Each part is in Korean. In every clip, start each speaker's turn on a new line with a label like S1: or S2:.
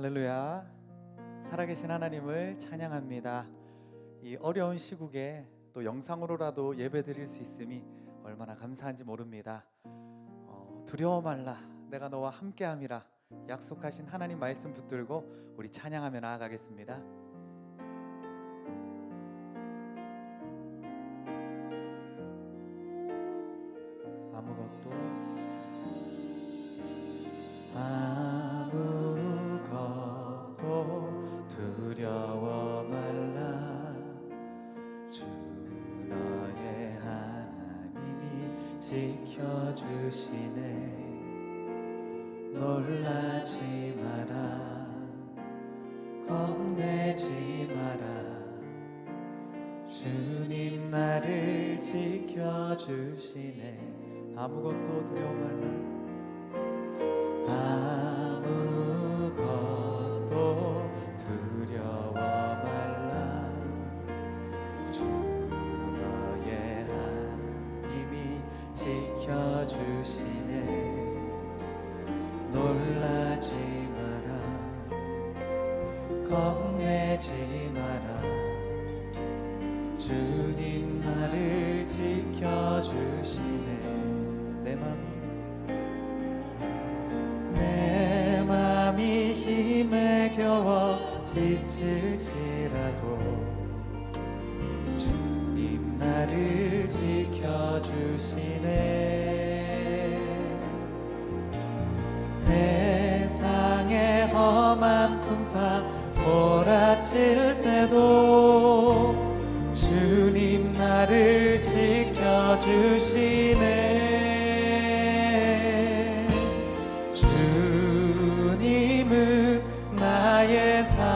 S1: 할렐루야. 살아계신 하나님을 찬양합니다. 이 어려운 시국에 또 영상으로라도 예배드릴 수 있음이 얼마나 감사한지 모릅니다. 두려워 말라, 내가 너와 함께함이라 약속하신 하나님 말씀 붙들고 우리 찬양하며 나아가겠습니다. 아무것도 두려워 말라. 주 너의 하나님이 지켜주시네. 놀라지 마라, 겁내지 마라. 주님 나를 지켜주시네. 아무것도 두려워 말라. 아무것도 두려워 말라. 주 너의 하나님이 지켜주시네. 놀라지 마라, 겁내지 마라. 주님 나를 지켜주시네. 내 맘이 힘에 겨워 지칠지라도 주님 나를 지켜주시네. 세상의 험한 풍파 몰아칠 때도 주님 나를 지켜주시네. 주님은 나의 산성,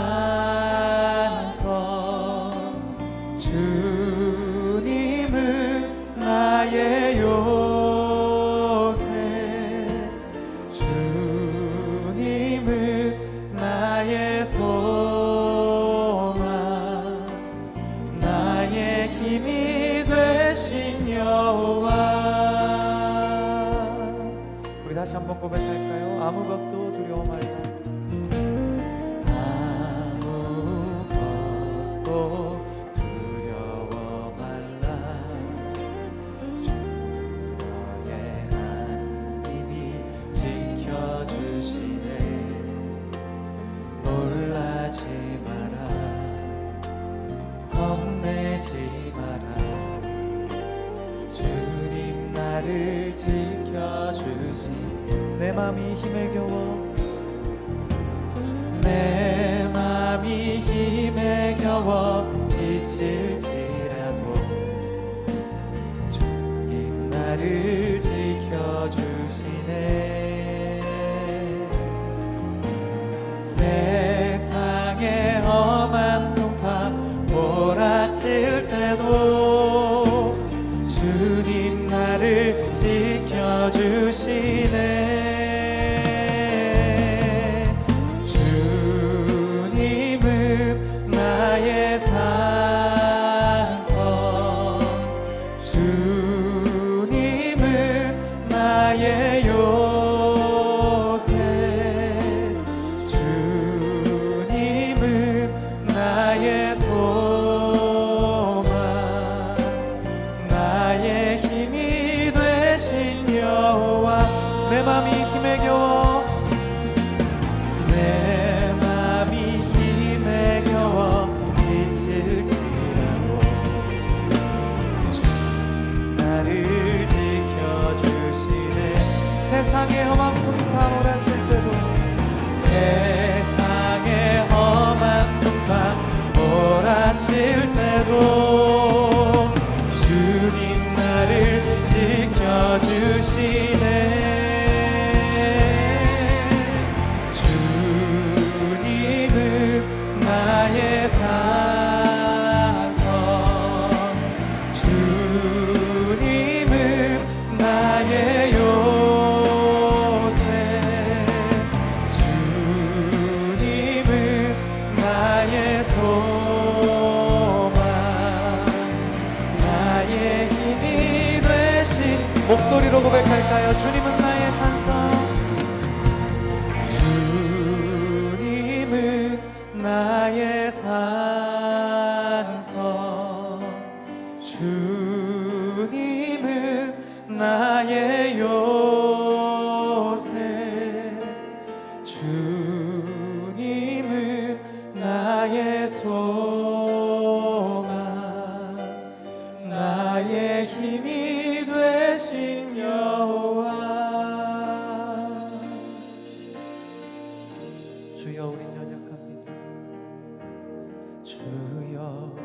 S1: 주님은 나의 요새, 주님은 나의 소망, 나의 힘이 되신 여호와. 우리 다시 한번 고백할까요? 아무것도 두려워 말라. 아무것도 두려워 말라. 주 너의 하나님이 지켜주시네. 놀라지 마라, 겁내지 마라. 주님 나를 지켜주시네. 내 맘이 힘에 겨워, 내 맘이 힘에 겨워 지칠지라도 주님 나를 지켜주시네. 세상의 험한 풍파 몰아칠 때도 주님 나를 지켜주시네. 주님은 나의 산성, 주님은 나의 요새, 주님은 나의 소망, 나의 힘이 되신 여호와. 내 맘이 힘에 겨워, 내 맘이 힘에 겨워 지칠지라도 주님 나를 지켜주시네. 세상의 험한 풍파 몰아칠 때도, 세상의 험한 풍파 몰아칠 때도 주님 나를 지켜주시네. 주님은 나의 산성, 주님은 나의 요새, 주님은 나의 소망, 나의 힘이 되신. 목소리로 고백할까요? 주님은 나의 산성, 주님 산성 주님은 나의 요새 주님은 나의 소망 나의 힘이 되신 여호와 주여 우린 연약합니다 주여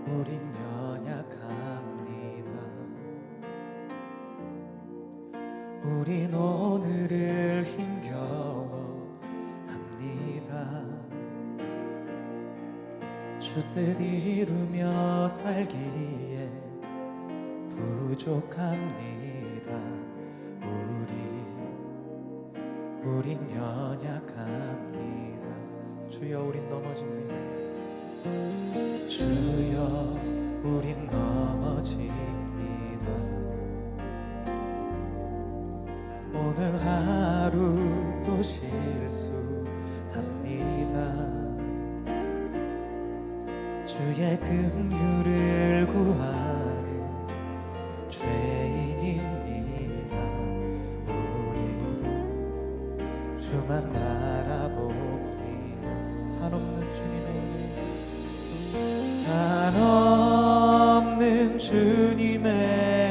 S1: 우린 연약합니다 우린 오늘을 힘겨워합니다 주 뜻 이루며 살기에 부족합니다 우린 연약합니다 주여 우린 넘어집니다 주여 우린 넘어집니다 오늘 하루 또 실수합니다 주의 긍휼을 구하는 죄인입니다 우리 주만 바라봅니다 한없는 주님의 은혜 한없는 주님의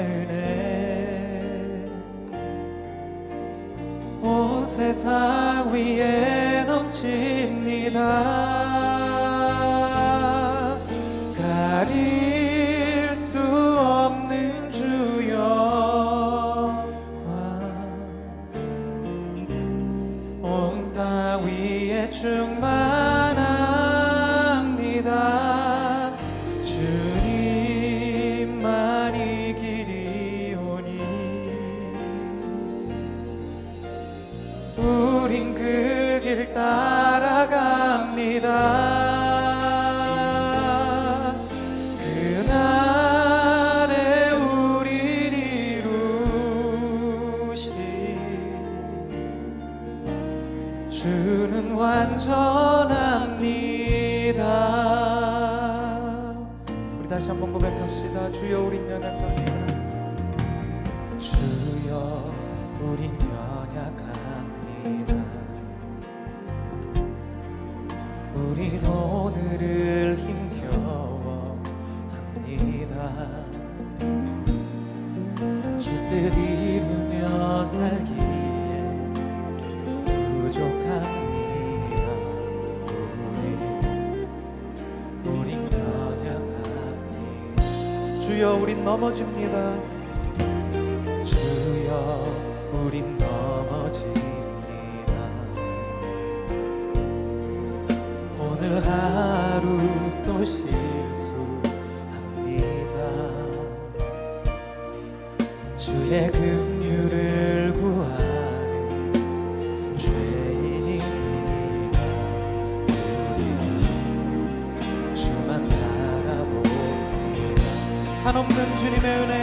S1: 은혜 온 세상 위에 넘칩니다 가릴 수 없는 주 영광 온 땅 위에 충만합니다 주님만이 길이오니 우린 그 길 따라갑니다 주는 완전합니다 우리 다시 한번 고백합시다 주여 우린 연약합니다 주여 우린 연약합니다 우린 오늘을 힘겨워합니다 주 뜻 이루며 살기에 부족합니다 우린 연약합니다 주여 우린 넘어집니다 주여 우린 넘어집니다 오늘 하루 또 실수합니다 주의 긍휼을 구하는 죄인입니다 우리 주만 바라봅니다 한없는 주님의 은혜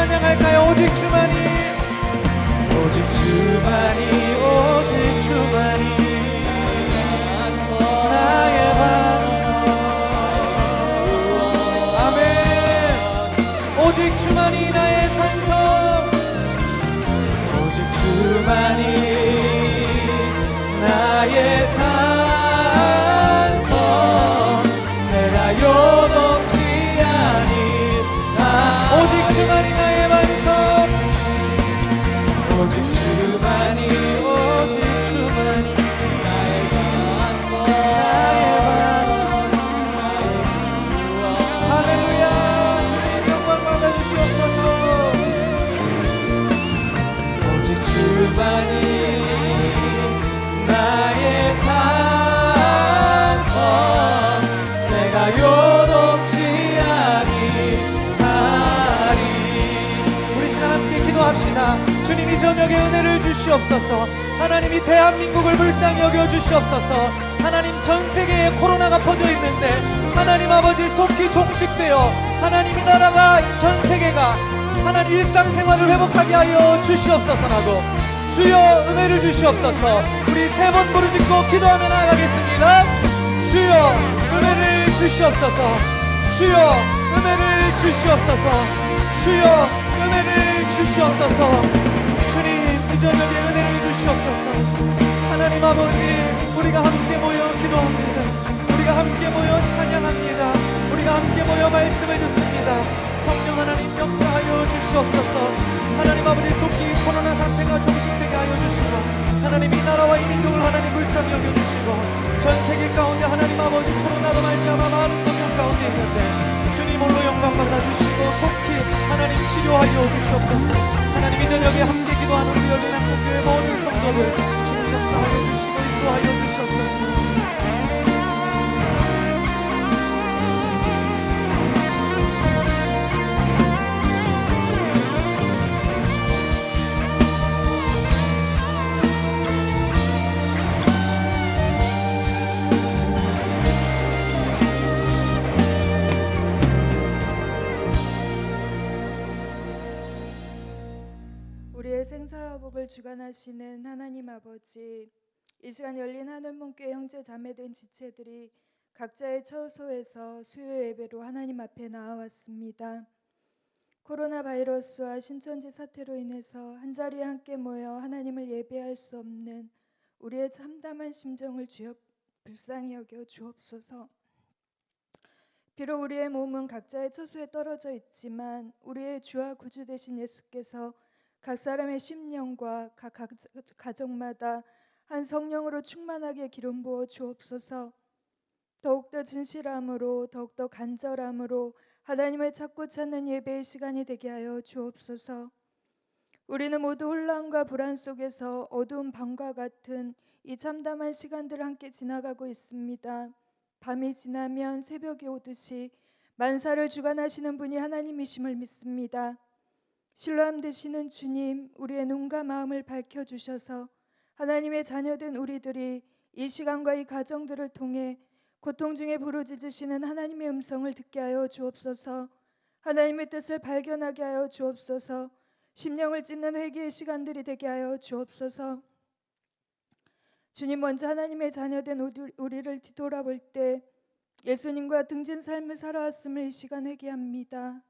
S1: 찬양할까요? 오직 주만이, 오직 주만이, 오직 주만이 나의 반석. 아멘. 오직 주만이 나의 산성, 오직 주만이 나의 산성. 내가 요동치 아니하. 오직 주만이 나의 반석, 오직 주만이, 오직 주만이 나의 반석, 나의 반석. 할렐루야. 주님 영광 받아주시옵소서. 오직 주만이 나의 산성, 내가 요동치 아니하리. 우리 시간 함께 기도합시다. 주님이 저녁에 은혜를 주시옵소서. 하나님이 대한민국을 불쌍히 여겨 주시옵소서. 하나님, 전 세계에 코로나가 퍼져 있는데 하나님 아버지 속히 종식되어 하나님이 나라가, 전 세계가 하나님 일상생활을 회복하게 하여 주시옵소서라고. 주여 은혜를 주시옵소서. 우리 세 번 부르짖고 기도하며 나아가겠습니다. 주여 은혜를 주시옵소서. 주여 은혜를 주시옵소서. 주여 은혜를 주시옵소서. 주님, 이 저녁에 은혜를 주시옵소서. 하나님 아버지, 우리가 함께 모여 기도합니다. 우리가 함께 모여 찬양합니다. 우리가 함께 모여 말씀을 듣습니다. 성령 하나님 역사하여 주시옵소서. 하나님 아버지, 속히 코로나 사태가 종식되게 하여 주시고 하나님 이 나라와 이 민족을 하나님 불쌍히 여겨주시고 전 세계 가운데 하나님 아버지 코로나로 말미암아 많은 고통 가운데 있는데 주님 홀로 영광 받아주시고 속히 하나님 치료하여 주시옵소서. 하나님 이 저녁에 함께 기도하는 우리 열린 한국교회 모든 성도들 주님 역사하여 주시고 인도하여 주시옵소서.
S2: 우리의 생사화복을 주관하시는 하나님 아버지, 이 시간 열린 하늘문교회 형제 자매된 지체들이 각자의 처소에서 수요 예배로 하나님 앞에 나아왔습니다. 코로나 바이러스와 신천지 사태로 인해서 한자리에 함께 모여 하나님을 예배할 수 없는 우리의 참담한 심정을 주여 불쌍히 여겨 주옵소서. 비록 우리의 몸은 각자의 처소에 떨어져 있지만 우리의 주와 구주 되신 예수께서 각 사람의 심령과 각 가정마다 한 성령으로 충만하게 기름 부어 주옵소서. 더욱더 진실함으로, 더욱더 간절함으로 하나님을 찾고 찾는 예배의 시간이 되게 하여 주옵소서. 우리는 모두 혼란과 불안 속에서 어두운 밤과 같은 이 참담한 시간들을 함께 지나가고 있습니다. 밤이 지나면 새벽이 오듯이 만사를 주관하시는 분이 하나님이심을 믿습니다. 신뢰함 되시는 주님, 우리의 눈과 마음을 밝혀주셔서 하나님의 자녀된 우리들이 이 시간과 이 가정들을 통해 고통 중에 부르짖으시는 하나님의 음성을 듣게 하여 주옵소서. 하나님의 뜻을 발견하게 하여 주옵소서. 심령을 찢는 회개의 시간들이 되게 하여 주옵소서. 주님, 먼저 하나님의 자녀된 우리를 뒤돌아볼 때 예수님과 등진 삶을 살아왔음을 이 시간 회개합니다.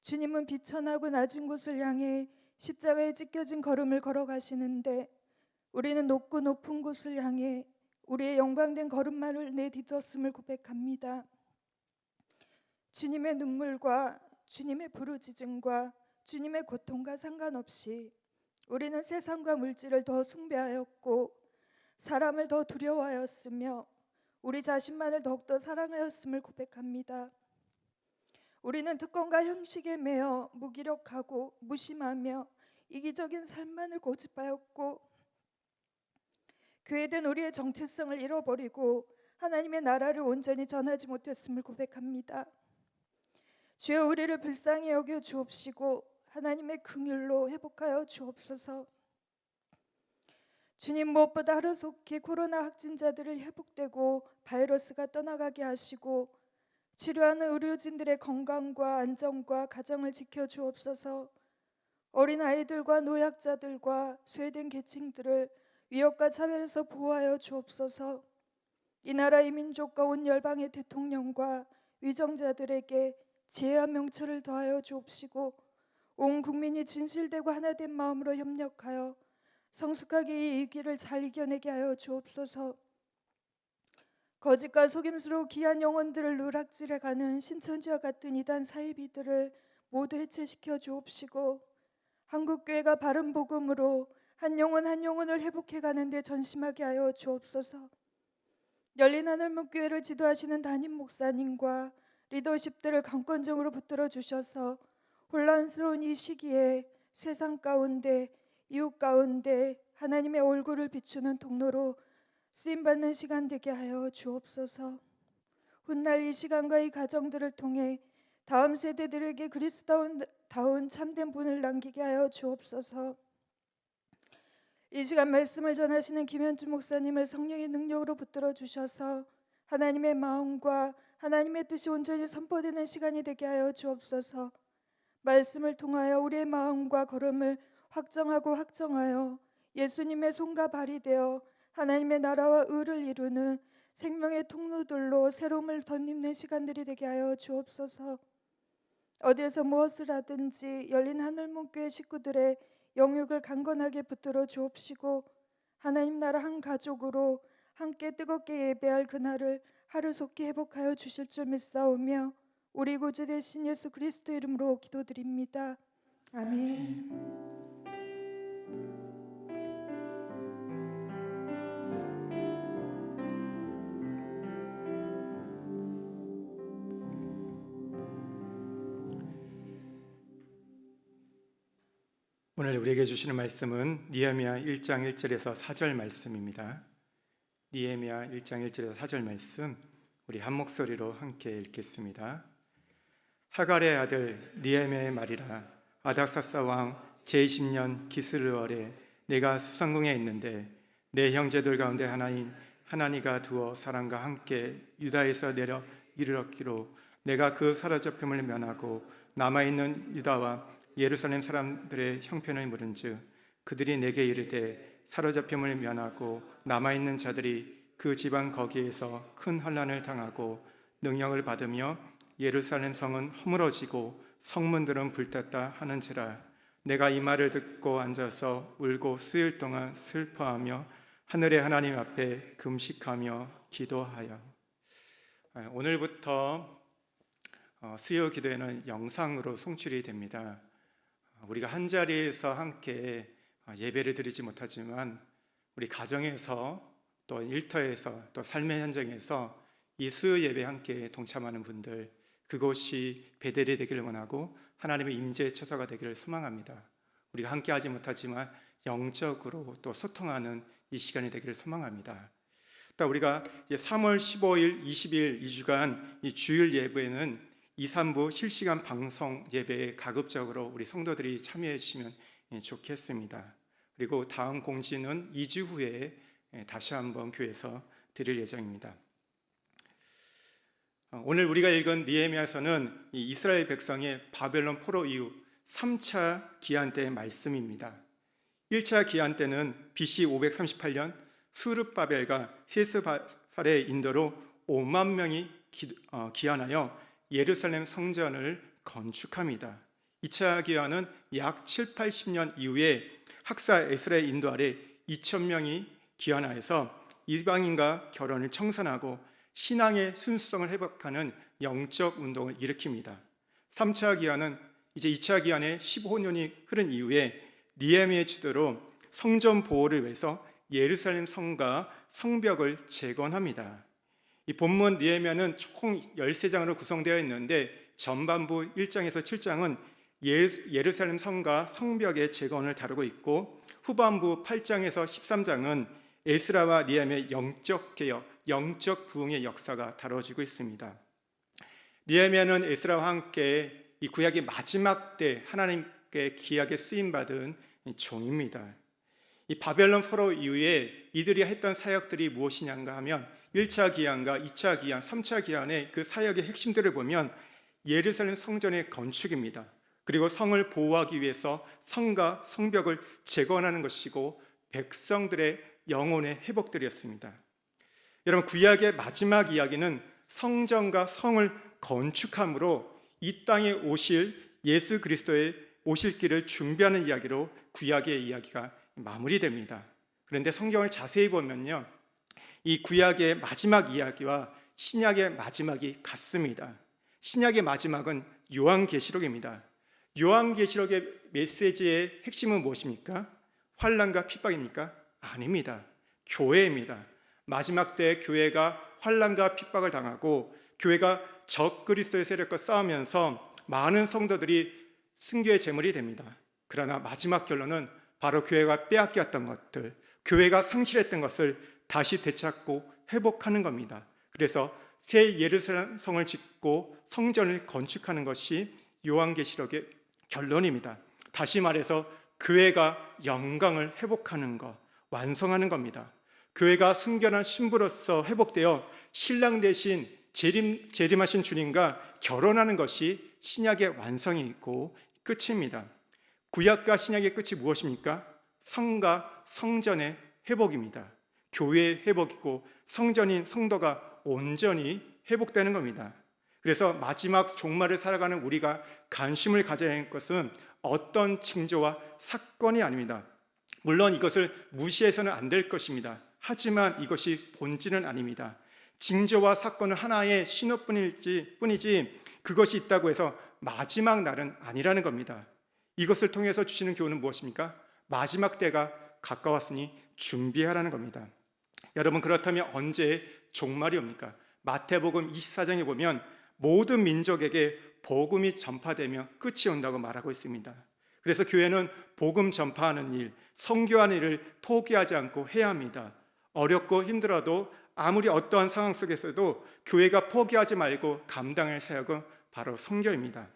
S2: 주님은 비천하고 낮은 곳을 향해 십자가에 찢겨진 걸음을 걸어가시는데 우리는 높고 높은 곳을 향해 우리의 영광된 걸음만을 내딛었음을 고백합니다. 주님의 눈물과 주님의 부르짖음과 주님의 고통과 상관없이 우리는 세상과 물질을 더 숭배하였고 사람을 더 두려워하였으며 우리 자신만을 더욱더 사랑하였음을 고백합니다. 우리는 특권과 형식에 매여 무기력하고 무심하며 이기적인 삶만을 고집하였고 교회된 우리의 정체성을 잃어버리고 하나님의 나라를 온전히 전하지 못했음을 고백합니다. 주여, 우리를 불쌍히 여겨 주옵시고 하나님의 긍휼로 회복하여 주옵소서. 주님, 무엇보다 하루속히 코로나 확진자들을 회복되고 바이러스가 떠나가게 하시고 치료하는 의료진들의 건강과 안전과 가정을 지켜 주옵소서. 어린 아이들과 노약자들과 소외된 계층들을 위협과 차별에서 보호하여 주옵소서. 이 나라 이 민족과 온 열방의 대통령과 위정자들에게 지혜와 명철을 더하여 주옵시고 온 국민이 진실되고 하나된 마음으로 협력하여 성숙하게 이 위기를 잘 이겨내게 하여 주옵소서. 거짓과 속임수로 귀한 영혼들을 누락질해가는 신천지와 같은 이단 사이비들을 모두 해체시켜 주옵시고 한국교회가 바른 복음으로 한 영혼 한 영혼을 회복해 가는데 전심하게 하여 주옵소서. 열린 하늘문교회를 지도하시는 담임 목사님과 리더십들을 강권적으로 붙들어 주셔서 혼란스러운 이 시기에 세상 가운데 이웃 가운데 하나님의 얼굴을 비추는 통로로 쓰임받는 시간 되게 하여 주옵소서. 훗날 이 시간과 이 가정들을 통해 다음 세대들에게 그리스도다운 참된 분을 남기게 하여 주옵소서. 이 시간 말씀을 전하시는 김현주 목사님을 성령의 능력으로 붙들어 주셔서 하나님의 마음과 하나님의 뜻이 온전히 선포되는 시간이 되게 하여 주옵소서. 말씀을 통하여 우리의 마음과 걸음을 확정하고 확정하여 예수님의 손과 발이 되어 하나님의 나라와 의를 이루는 생명의 통로들로 새로움을 덧입는 시간들이 되게 하여 주옵소서. 어디에서 무엇을 하든지 열린 하늘문교회 식구들의 영육을 강건하게 붙들어 주옵시고 하나님 나라 한 가족으로 함께 뜨겁게 예배할 그날을 하루속히 회복하여 주실 줄 믿사오며 우리 구주 되신 예수 그리스도 이름으로 기도드립니다. 아멘.
S3: 오늘 우리에게 주시는 말씀은 니에미야 1장 1절에서 4절 말씀입니다. 니에미야 1장 1절에서 4절 말씀 우리 한 목소리로 함께 읽겠습니다. 하갈의 아들 니에미야의 말이라. 아닥사스 왕 제20년 기스르월에 내가 수상궁에 있는데 내 형제들 가운데 하나인 하나니가 두어 사람과 함께 유다에서 내려 이르렀기로 내가 그 사로잡힘을 면하고 남아있는 유다와 예루살렘 사람들의 형편을 물은즉 그들이 내게 이르되 사로잡힘을 면하고 남아있는 자들이 그 지방 거기에서 큰 환난을 당하고 능력을 받으며 예루살렘 성은 허물어지고 성문들은 불탔다 하는지라. 내가 이 말을 듣고 앉아서 울고 수일 동안 슬퍼하며 하늘의 하나님 앞에 금식하며 기도하여. 오늘부터 수요 기도회는 영상으로 송출이 됩니다. 우리가 한 자리에서 함께 예배를 드리지 못하지만 우리 가정에서 또 일터에서 또 삶의 현장에서 이 수요 예배에 함께 동참하는 분들, 그곳이 베델이 되기를 원하고 하나님의 임재의 처소가 되기를 소망합니다. 우리가 함께 하지 못하지만 영적으로 또 소통하는 이 시간이 되기를 소망합니다. 또 우리가 이제 3월 15일, 20일 2주간 이 주일 예배에는 2, 3부 실시간 방송 예배에 가급적으로 우리 성도들이 참여해 주시면 좋겠습니다. 그리고 다음 공지는 2주 후에 다시 한번 교회에서 드릴 예정입니다. 오늘 우리가 읽은 니에미야서는 이스라엘 백성의 바벨론 포로 이후 3차 기한 때의 말씀입니다. 1차 기한 때는 BC 538년 수르바벨과 세스바살의 인도로 5만 명이 기한하여 예루살렘 성전을 건축합니다. 2차 기한은 약 7, 80년 이후에 학사 에스라의 인도 아래 2,000명이 기한하여서 이방인과 결혼을 청산하고 신앙의 순수성을 회복하는 영적 운동을 일으킵니다. 3차 기한은 이제 2차 기한에 15년이 흐른 이후에 니에미야의 주도로 성전 보호를 위해서 예루살렘 성과 성벽을 재건합니다. 이 본문 니에미야는 총 13장으로 구성되어 있는데 전반부 1장에서 7장은 예루살렘 성과 성벽의 재건을 다루고 있고 후반부 8장에서 13장은 에스라와 니에미야의 영적 개혁, 영적 부흥의 역사가 다뤄지고 있습니다. 니에미야는 에스라와 함께 이 구약의 마지막 때 하나님께 귀하게 쓰임받은 종입니다. 이 바벨론 포로 이후에 이들이 했던 사역들이 무엇이냐가 하면 1차 기한과 2차 기한, 3차 기한의 그 사역의 핵심들을 보면 예루살렘 성전의 건축입니다. 그리고 성을 보호하기 위해서 성과 성벽을 재건하는 것이고 백성들의 영혼의 회복들이었습니다. 여러분, 구약의 마지막 이야기는 성전과 성을 건축함으로 이 땅에 오실 예수 그리스도의 오실 길을 준비하는 이야기로 구약의 이야기가 마무리됩니다. 그런데 성경을 자세히 보면요, 이 구약의 마지막 이야기와 신약의 마지막이 같습니다. 신약의 마지막은 요한계시록입니다. 요한계시록의 메시지의 핵심은 무엇입니까? 환난과 핍박입니까? 아닙니다. 교회입니다. 마지막 때 교회가 환난과 핍박을 당하고 교회가 적그리스도의 세력과 싸우면서 많은 성도들이 순교의 제물이 됩니다. 그러나 마지막 결론은 바로 교회가 빼앗겼던 것들, 교회가 상실했던 것을 다시 되찾고 회복하는 겁니다. 그래서 새 예루살렘 성을 짓고 성전을 건축하는 것이 요한계시록의 결론입니다. 다시 말해서 교회가 영광을 회복하는 것, 완성하는 겁니다. 교회가 순결한 신부로서 회복되어 신랑 대신 재림하신 주님과 결혼하는 것이 신약의 완성이 있고 끝입니다. 구약과 신약의 끝이 무엇입니까? 성과 성전의 회복입니다. 교회의 회복이고 성전인 성도가 온전히 회복되는 겁니다. 그래서 마지막 종말을 살아가는 우리가 관심을 가져야 할 것은 어떤 징조와 사건이 아닙니다. 물론 이것을 무시해서는 안 될 것입니다. 하지만 이것이 본질은 아닙니다. 징조와 사건은 하나의 신호뿐이지 그것이 있다고 해서 마지막 날은 아니라는 겁니다. 이것을 통해서 주시는 교훈은 무엇입니까? 마지막 때가 가까웠으니 준비하라는 겁니다. 여러분, 그렇다면 언제 종말이 옵니까? 마태복음 24장에 보면 모든 민족에게 복음이 전파되며 끝이 온다고 말하고 있습니다. 그래서 교회는 복음 전파하는 일, 선교하는 일을 포기하지 않고 해야 합니다. 어렵고 힘들어도 아무리 어떠한 상황 속에서도 교회가 포기하지 말고 감당할 사역은 바로 선교입니다.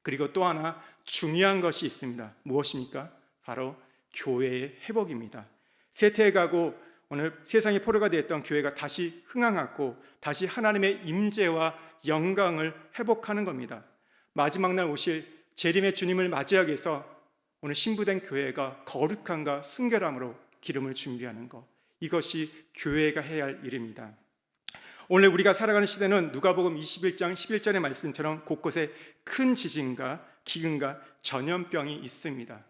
S3: 그리고 또 하나 중요한 것이 있습니다. 무엇입니까? 바로 교회의 회복입니다. 쇠퇴해가고 오늘 세상의 포로가 되었던 교회가 다시 흥황하고 다시 하나님의 임재와 영광을 회복하는 겁니다. 마지막 날 오실 재림의 주님을 맞이하기 위해서 오늘 신부된 교회가 거룩함과 순결함으로 기름을 준비하는 것, 이것이 교회가 해야 할 일입니다. 오늘 우리가 살아가는 시대는 누가복음 21장 11절의 말씀처럼 곳곳에 큰 지진과 기근과 전염병이 있습니다.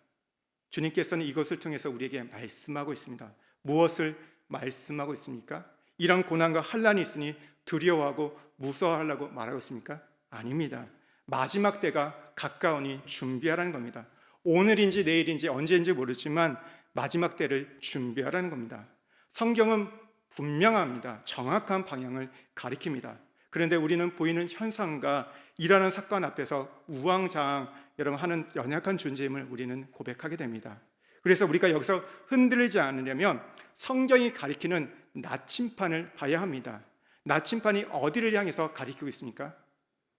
S3: 주님께서는 이것을 통해서 우리에게 말씀하고 있습니다. 무엇을 말씀하고 있습니까? 이런 고난과 환난이 있으니 두려워하고 무서워하려고 말하고 있습니까? 아닙니다. 마지막 때가 가까우니 준비하라는 겁니다. 오늘인지 내일인지 언제인지 모르지만 마지막 때를 준비하라는 겁니다. 성경은 분명합니다. 정확한 방향을 가리킵니다. 그런데 우리는 보이는 현상과 일어나는 사건 앞에서 우왕좌왕 여러분 하는 연약한 존재임을 우리는 고백하게 됩니다. 그래서 우리가 여기서 흔들리지 않으려면 성경이 가리키는 나침판을 봐야 합니다. 나침판이 어디를 향해서 가리키고 있습니까?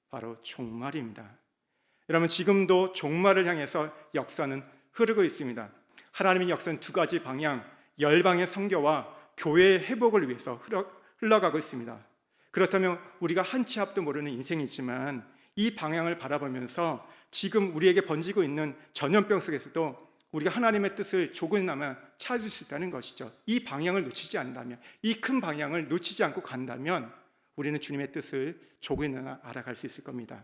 S3: 바로 종말입니다. 여러분, 지금도 종말을 향해서 역사는 흐르고 있습니다. 하나님의 역사는 두 가지 방향, 열방의 선교와 교회의 회복을 위해서 흘러가고 있습니다. 그렇다면 우리가 한 치 앞도 모르는 인생이지만 이 방향을 바라보면서 지금 우리에게 번지고 있는 전염병 속에서도 우리가 하나님의 뜻을 조금이나마 찾을 수 있다는 것이죠. 이 방향을 놓치지 않는다면, 이 큰 방향을 놓치지 않고 간다면 우리는 주님의 뜻을 조금이나마 알아갈 수 있을 겁니다.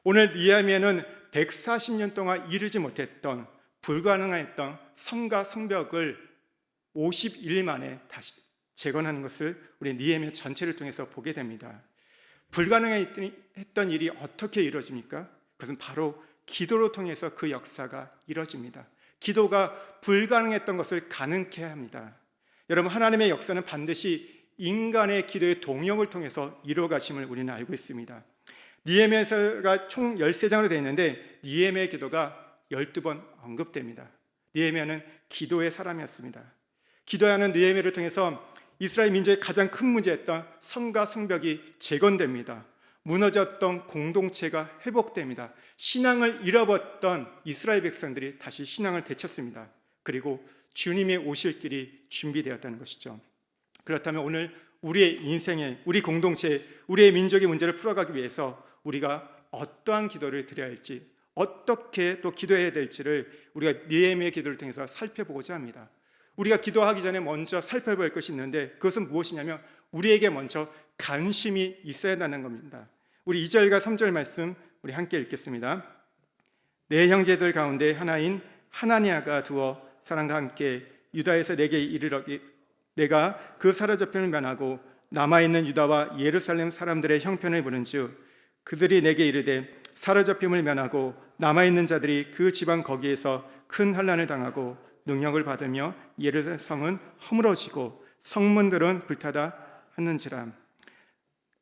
S3: 오늘 느헤미야는 140년 동안 이루지 못했던, 불가능했던 성과 성벽을 50일 만에 다시 재건하는 것을 우리 느헤미야 전체를 통해서 보게 됩니다. 불가능했던 일이 어떻게 이루어집니까? 그것은 바로 기도로 통해서 그 역사가 이루어집니다. 기도가 불가능했던 것을 가능케 합니다. 여러분, 하나님의 역사는 반드시 인간의 기도의 동역을 통해서 이루어가심을 우리는 알고 있습니다. 느헤미야가 총 13장으로 되어 있는데 느헤미야의 기도가 12번 언급됩니다. 느헤미야는 기도의 사람이었습니다. 기도하는 느헤미야를 통해서 이스라엘 민족의 가장 큰 문제였던 성과 성벽이 재건됩니다. 무너졌던 공동체가 회복됩니다. 신앙을 잃어버렸던 이스라엘 백성들이 다시 신앙을 되찾습니다. 그리고 주님의 오실 길이 준비되었다는 것이죠. 그렇다면 오늘 우리의 인생에, 우리 공동체, 우리의 민족의 문제를 풀어가기 위해서 우리가 어떠한 기도를 드려야 할지, 어떻게 또 기도해야 될지를 우리가 느헤미야의 기도를 통해서 살펴보고자 합니다. 우리가 기도하기 전에 먼저 살펴볼 것이 있는데 그것은 무엇이냐면 우리에게 먼저 관심이 있어야 한다는 겁니다. 우리 2절과 3절 말씀 우리 함께 읽겠습니다. 내 형제들 가운데 하나인 하나니아가 두어 사람과 함께 유다에서 내게 이르러기 내가 그 사로잡힘을 면하고 남아있는 유다와 예루살렘 사람들의 형편을 보는즉 그들이 내게 이르되 사로잡힘을 면하고 남아있는 자들이 그 지방 거기에서 큰 환난을 당하고 능력을 받으며 예루살렘 성은 허물어지고 성문들은 불타다 하는지라.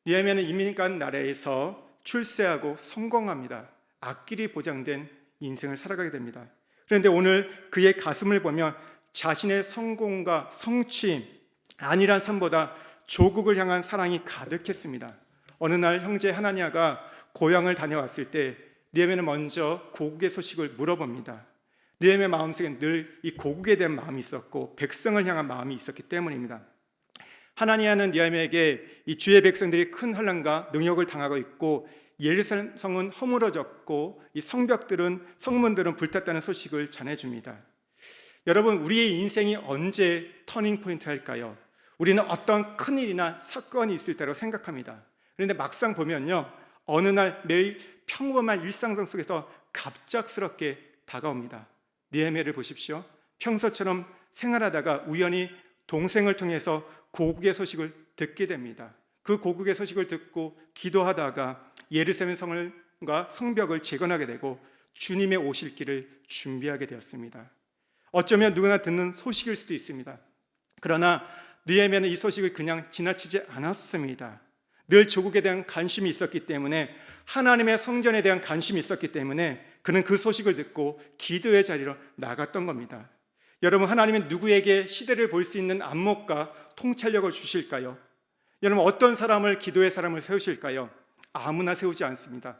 S3: 느헤미야는 이민간 나라에서 출세하고 성공합니다. 앞길이 보장된 인생을 살아가게 됩니다. 그런데 오늘 그의 가슴을 보면 자신의 성공과 성취 아니란 삶보다 조국을 향한 사랑이 가득했습니다. 어느 날 형제 하나니아가 고향을 다녀왔을 때 느헤미야는 먼저 고국의 소식을 물어봅니다. 느헤미야 마음속에 늘 이 고국에 대한 마음이 있었고 백성을 향한 마음이 있었기 때문입니다. 하나니아는 느헤미야에게 이 주의 백성들이 큰 환난과 능욕을 당하고 있고 예루살렘 성은 허물어졌고 이 성문들은 불탔다는 소식을 전해줍니다. 여러분, 우리의 인생이 언제 터닝 포인트 할까요? 우리는 어떤 큰 일이나 사건이 있을 때로 생각합니다. 그런데 막상 보면요, 어느 날 매일 평범한 일상성 속에서 갑작스럽게 다가옵니다. 느헤미야를 보십시오. 평소처럼 생활하다가 우연히 동생을 통해서 고국의 소식을 듣게 됩니다. 그 고국의 소식을 듣고 기도하다가 예루살렘 성과 성벽을 재건하게 되고 주님의 오실 길을 준비하게 되었습니다. 어쩌면 누구나 듣는 소식일 수도 있습니다. 그러나 느헤미야는 이 소식을 그냥 지나치지 않았습니다. 늘 조국에 대한 관심이 있었기 때문에, 하나님의 성전에 대한 관심이 있었기 때문에 그는 그 소식을 듣고 기도의 자리로 나갔던 겁니다. 여러분, 하나님은 누구에게 시대를 볼 수 있는 안목과 통찰력을 주실까요? 여러분, 어떤 사람을 기도의 사람을 세우실까요? 아무나 세우지 않습니다.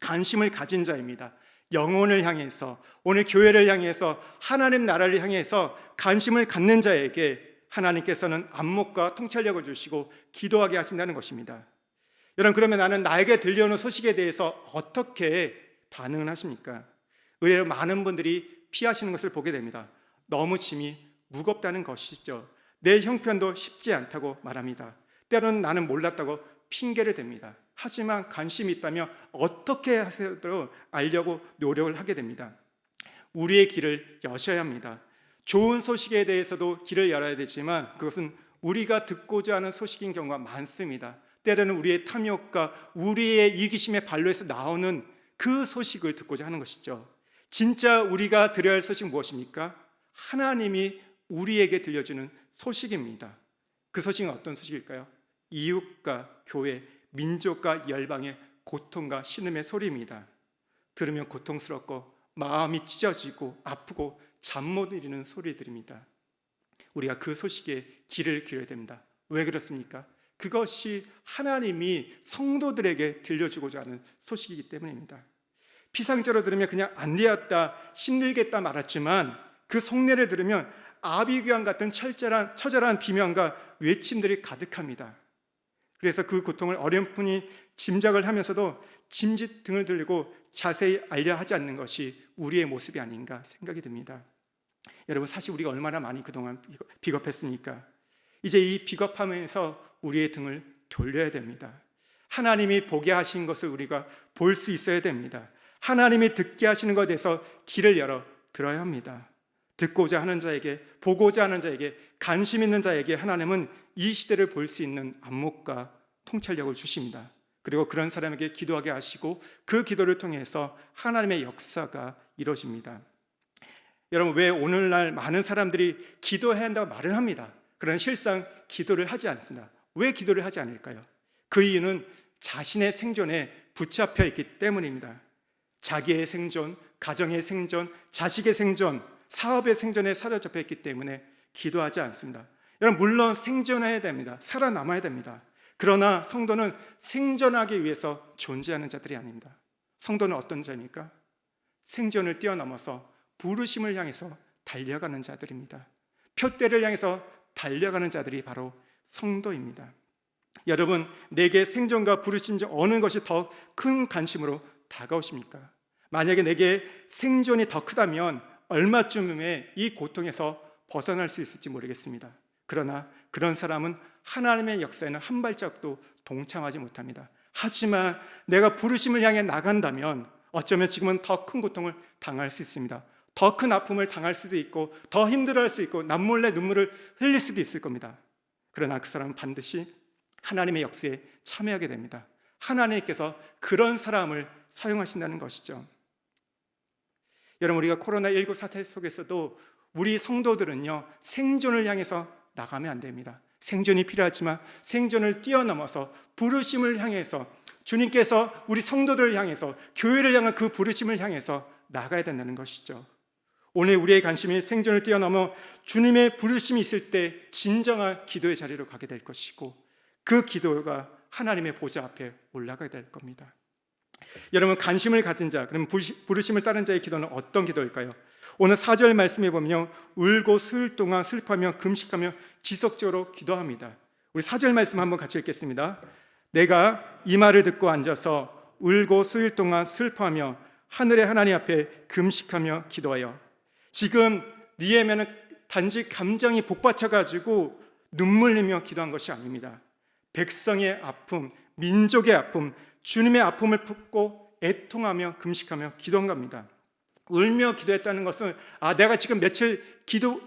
S3: 관심을 가진 자입니다. 영혼을 향해서, 오늘 교회를 향해서, 하나님 나라를 향해서 관심을 갖는 자에게 하나님께서는 안목과 통찰력을 주시고 기도하게 하신다는 것입니다. 여러분, 그러면 나에게 들려오는 소식에 대해서 어떻게 반응을 하십니까? 의외로 많은 분들이 피하시는 것을 보게 됩니다. 너무 짐이 무겁다는 것이죠. 내 형편도 쉽지 않다고 말합니다. 때로는 나는 몰랐다고 핑계를 댑니다. 하지만 관심이 있다면 어떻게 하셔도 알려고 노력을 하게 됩니다. 우리의 길을 여셔야 합니다. 좋은 소식에 대해서도 길을 열어야 되지만 그것은 우리가 듣고자 하는 소식인 경우가 많습니다. 때로는 우리의 탐욕과 우리의 이기심의 발로에서 나오는 그 소식을 듣고자 하는 것이죠. 진짜 우리가 들어야 할 소식은 무엇입니까? 하나님이 우리에게 들려주는 소식입니다. 그 소식은 어떤 소식일까요? 이웃과 교회, 민족과 열방의 고통과 신음의 소리입니다. 들으면 고통스럽고 마음이 찢어지고 아프고 잠 못 이루는 소리들입니다. 우리가 그 소식에 귀를 기울여야 됩니다. 왜 그렇습니까? 그것이 하나님이 성도들에게 들려주고자 하는 소식이기 때문입니다. 피상적으로 들으면 그냥 안 되었다, 힘들겠다 말았지만 그 속내를 들으면 아비규환 같은 처절한 비명과 외침들이 가득합니다. 그래서 그 고통을 어렴풋이 짐작을 하면서도 짐짓 등을 들고 자세히 알려 하지 않는 것이 우리의 모습이 아닌가 생각이 듭니다. 여러분, 사실 우리가 얼마나 많이 그동안 비겁했습니까? 이제 이 비겁함에서 우리의 등을 돌려야 됩니다. 하나님이 보게 하신 것을 우리가 볼 수 있어야 됩니다. 하나님이 듣게 하시는 것에 대해서 길을 열어 들어야 합니다. 듣고자 하는 자에게, 보고자 하는 자에게, 관심 있는 자에게 하나님은 이 시대를 볼 수 있는 안목과 통찰력을 주십니다. 그리고 그런 사람에게 기도하게 하시고 그 기도를 통해서 하나님의 역사가 이루어집니다. 여러분, 왜 오늘날 많은 사람들이 기도해야 한다고 말을 합니다. 그러나 실상 기도를 하지 않습니다. 왜 기도를 하지 않을까요? 그 이유는 자신의 생존에 붙잡혀 있기 때문입니다. 자기의 생존, 가정의 생존, 자식의 생존, 사업의 생존에 사로잡혀 있기 때문에 기도하지 않습니다. 여러분, 물론 생존해야 됩니다. 살아남아야 됩니다. 그러나 성도는 생존하기 위해서 존재하는 자들이 아닙니다. 성도는 어떤 자입니까? 생존을 뛰어넘어서 부르심을 향해서 달려가는 자들입니다. 표대를 향해서 달려가는 자들이 바로 성도입니다. 여러분, 내게 생존과 부르심 중 어느 것이 더 큰 관심으로 다가오십니까? 만약에 내게 생존이 더 크다면 얼마쯤에 이 고통에서 벗어날 수 있을지 모르겠습니다. 그러나 그런 사람은 하나님의 역사에는 한 발짝도 동참하지 못합니다. 하지만 내가 부르심을 향해 나간다면 어쩌면 지금은 더 큰 고통을 당할 수 있습니다. 더 큰 아픔을 당할 수도 있고 더 힘들어할 수 있고 남몰래 눈물을 흘릴 수도 있을 겁니다. 그러나 그 사람은 반드시 하나님의 역사에 참여하게 됩니다. 하나님께서 그런 사람을 사용하신다는 것이죠. 여러분, 우리가 코로나19 사태 속에서도 우리 성도들은요, 생존을 향해서 나가면 안 됩니다. 생존이 필요하지만 생존을 뛰어넘어서 부르심을 향해서, 주님께서 우리 성도들을 향해서, 교회를 향한 그 부르심을 향해서 나가야 된다는 것이죠. 오늘 우리의 관심이 생존을 뛰어넘어 주님의 부르심이 있을 때 진정한 기도의 자리로 가게 될 것이고, 그 기도가 하나님의 보좌 앞에 올라가게 될 겁니다. 여러분, 관심을 가진 자, 그럼 부르심을 따른 자의 기도는 어떤 기도일까요? 오늘 4절 말씀에 보면 울고 수일 동안 슬퍼하며 금식하며 지속적으로 기도합니다. 우리 4절 말씀 한번 같이 읽겠습니다. 내가 이 말을 듣고 앉아서 울고 수일 동안 슬퍼하며 하늘의 하나님 앞에 금식하며 기도하여. 지금 느헤미야는 단지 감정이 복받쳐가지고 눈물 흘리며 기도한 것이 아닙니다. 백성의 아픔, 민족의 아픔, 주님의 아픔을 품고 애통하며 금식하며 기도한 겁니다. 울며 기도했다는 것은 내가 지금 며칠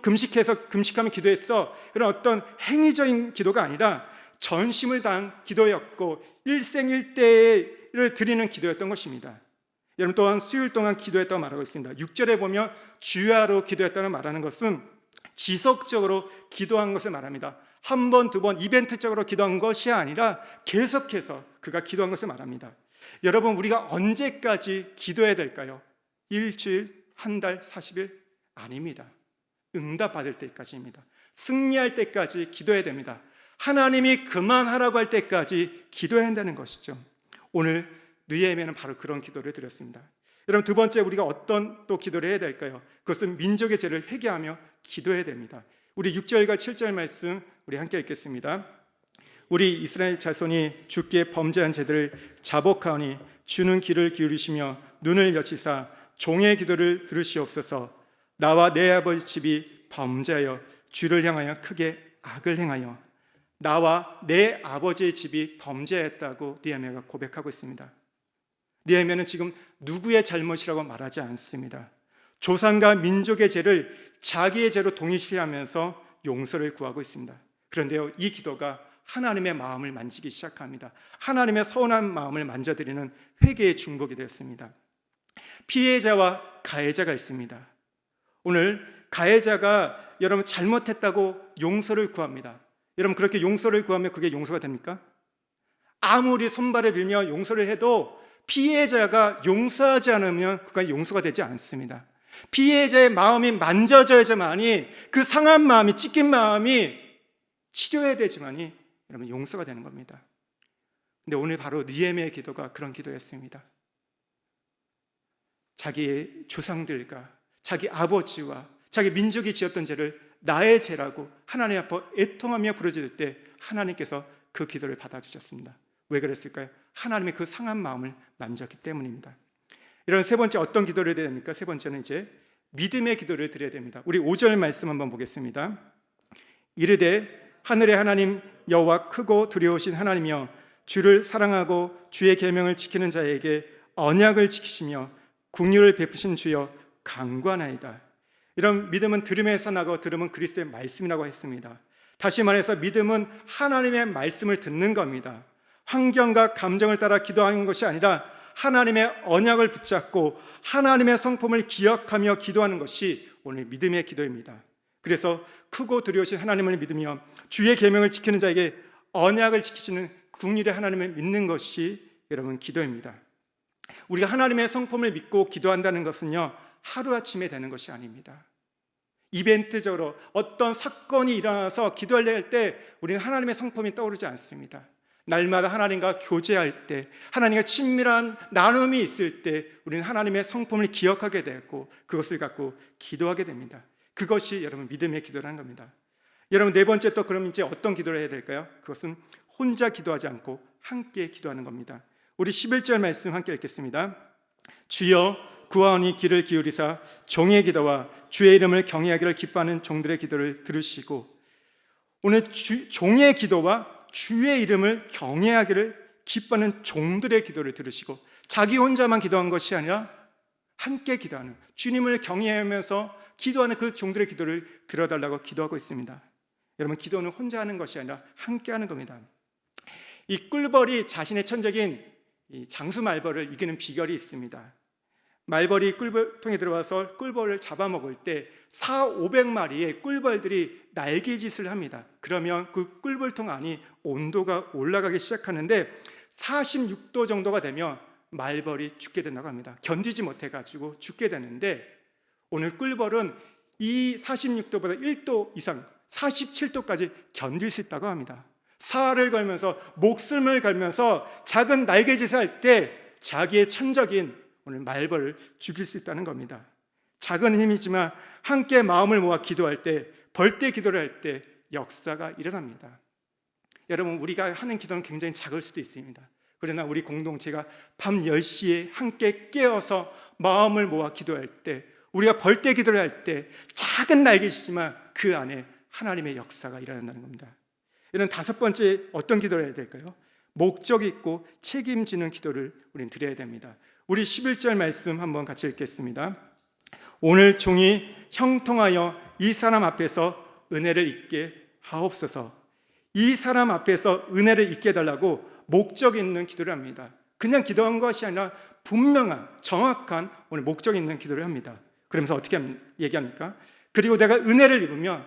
S3: 금식하며 기도했어, 이런 어떤 행위적인 기도가 아니라 전심을 다한 기도였고 일생일대를 드리는 기도였던 것입니다. 여러분, 또한 수일 동안 기도했다고 말하고 있습니다. 6절에 보면 주야로 기도했다고 말하는 것은 지속적으로 기도한 것을 말합니다. 한 번, 두 번 이벤트적으로 기도한 것이 아니라 계속해서 그가 기도한 것을 말합니다. 여러분, 우리가 언제까지 기도해야 될까요? 일주일, 한 달, 40일? 아닙니다. 응답받을 때까지입니다. 승리할 때까지 기도해야 됩니다. 하나님이 그만하라고 할 때까지 기도해야 한다는 것이죠. 오늘 느헤미야는 바로 그런 기도를 드렸습니다. 여러분, 두 번째 우리가 어떤 또 기도를 해야 될까요? 그것은 민족의 죄를 회개하며 기도해야 됩니다. 우리 6절과 7절 말씀 우리 함께 읽겠습니다. 우리 이스라엘 자손이 주께 범죄한 죄들을 자복하오니 주는 귀를 기울이시며 눈을 여시사 종의 기도를 들으시옵소서. 나와 내 아버지 집이 범죄하여 주를 향하여 크게 악을 행하여. 나와 내 아버지의 집이 범죄했다고 느헤미야가 고백하고 있습니다. 느헤미야는 지금 누구의 잘못이라고 말하지 않습니다. 조상과 민족의 죄를 자기의 죄로 동일시하면서 용서를 구하고 있습니다. 그런데요, 이 기도가 하나님의 마음을 만지기 시작합니다. 하나님의 서운한 마음을 만져드리는 회개의 중복이 되었습니다. 피해자와 가해자가 있습니다. 오늘 가해자가 여러분 잘못했다고 용서를 구합니다. 여러분, 그렇게 용서를 구하면 그게 용서가 됩니까? 아무리 손발을 빌며 용서를 해도 피해자가 용서하지 않으면 그가 용서가 되지 않습니다. 피해자의 마음이 만져져야지만이, 그 상한 마음이, 찢긴 마음이 치료해야 되지만이 여러분 용서가 되는 겁니다. 근데 오늘 바로 느헤미야의 기도가 그런 기도였습니다. 자기의 조상들과 자기 아버지와 자기 민족이 지었던 죄를 나의 죄라고 하나님 앞에 애통하며 부르짖을 때 하나님께서 그 기도를 받아주셨습니다. 왜 그랬을까요? 하나님의 그 상한 마음을 만졌기 때문입니다. 이런 세 번째 어떤 기도를 드려야 됩니까? 세 번째는 이제 믿음의 기도를 드려야 됩니다. 우리 5절 말씀 한번 보겠습니다. 이르되 하늘의 하나님 여호와 크고 두려우신 하나님이여 주를 사랑하고 주의 계명을 지키는 자에게 언약을 지키시며 긍휼을 베푸신 주여 강구하나이다. 이런 믿음은 들음에서 나고 들음은 그리스도의 말씀이라고 했습니다. 다시 말해서 믿음은 하나님의 말씀을 듣는 겁니다. 환경과 감정을 따라 기도하는 것이 아니라 하나님의 언약을 붙잡고 하나님의 성품을 기억하며 기도하는 것이 오늘 믿음의 기도입니다. 그래서 크고 두려우신 하나님을 믿으며 주의 계명을 지키는 자에게 언약을 지키시는 긍휼의 하나님을 믿는 것이 여러분 기도입니다. 우리가 하나님의 성품을 믿고 기도한다는 것은요, 하루아침에 되는 것이 아닙니다. 이벤트적으로 어떤 사건이 일어나서 기도할 때 우리는 하나님의 성품이 떠오르지 않습니다. 날마다 하나님과 교제할 때, 하나님과 친밀한 나눔이 있을 때 우리는 하나님의 성품을 기억하게 되고 그것을 갖고 기도하게 됩니다. 그것이 여러분 믿음의 기도라는 겁니다. 여러분 네 번째 또 그럼 이제 어떤 기도를 해야 될까요? 그것은 혼자 기도하지 않고 함께 기도하는 겁니다. 우리 11절 말씀 함께 읽겠습니다. 주여 구하오니 귀를 기울이사 종의 기도와 주의 이름을 경외하기를 기뻐하는 종들의 기도를 들으시고, 오늘 종의 기도와 주의 이름을 경외하기를 기뻐하는 종들의 기도를 들으시고, 자기 혼자만 기도한 것이 아니라 함께 기도하는, 주님을 경외하면서 기도하는 그 종들의 기도를 들어달라고 기도하고 있습니다. 여러분 기도는 혼자 하는 것이 아니라 함께 하는 겁니다. 이 꿀벌이 자신의 천적인 이 장수 말벌을 이기는 비결이 있습니다. 말벌이 꿀벌통에 들어와서 꿀벌을 잡아먹을 때 400~500마리의 꿀벌들이 날개짓을 합니다. 그러면 그 꿀벌통 안이 온도가 올라가기 시작하는데 46도 정도가 되면 말벌이 죽게 된다고 합니다. 견디지 못해가지고 죽게 되는데, 오늘 꿀벌은 이 46도보다 1도 이상 47도까지 견딜 수 있다고 합니다. 살을 걸면서 목숨을 걸면서 작은 날개짓을 할 때 자기의 천적인 오늘 말벌을 죽일 수 있다는 겁니다. 작은 힘이지만 함께 마음을 모아 기도할 때, 벌떼 기도를 할 때 역사가 일어납니다. 여러분 우리가 하는 기도는 굉장히 작을 수도 있습니다. 그러나 우리 공동체가 밤 10시에 함께 깨어서 마음을 모아 기도할 때, 우리가 벌떼 기도를 할 때 작은 날개시지만 그 안에 하나님의 역사가 일어난다는 겁니다. 이런 다섯 번째 어떤 기도를 해야 될까요? 목적 있고 책임지는 기도를 우리는 드려야 됩니다. 우리 11절 말씀 한번 같이 읽겠습니다. 오늘 종이 형통하여 이 사람 앞에서 은혜를 잊게 하옵소서. 이 사람 앞에서 은혜를 잊게 해달라고 목적 있는 기도를 합니다. 그냥 기도한 것이 아니라 분명한 정확한 오늘 목적 있는 기도를 합니다. 그러면서 어떻게 얘기합니까? 그리고 내가 은혜를 입으면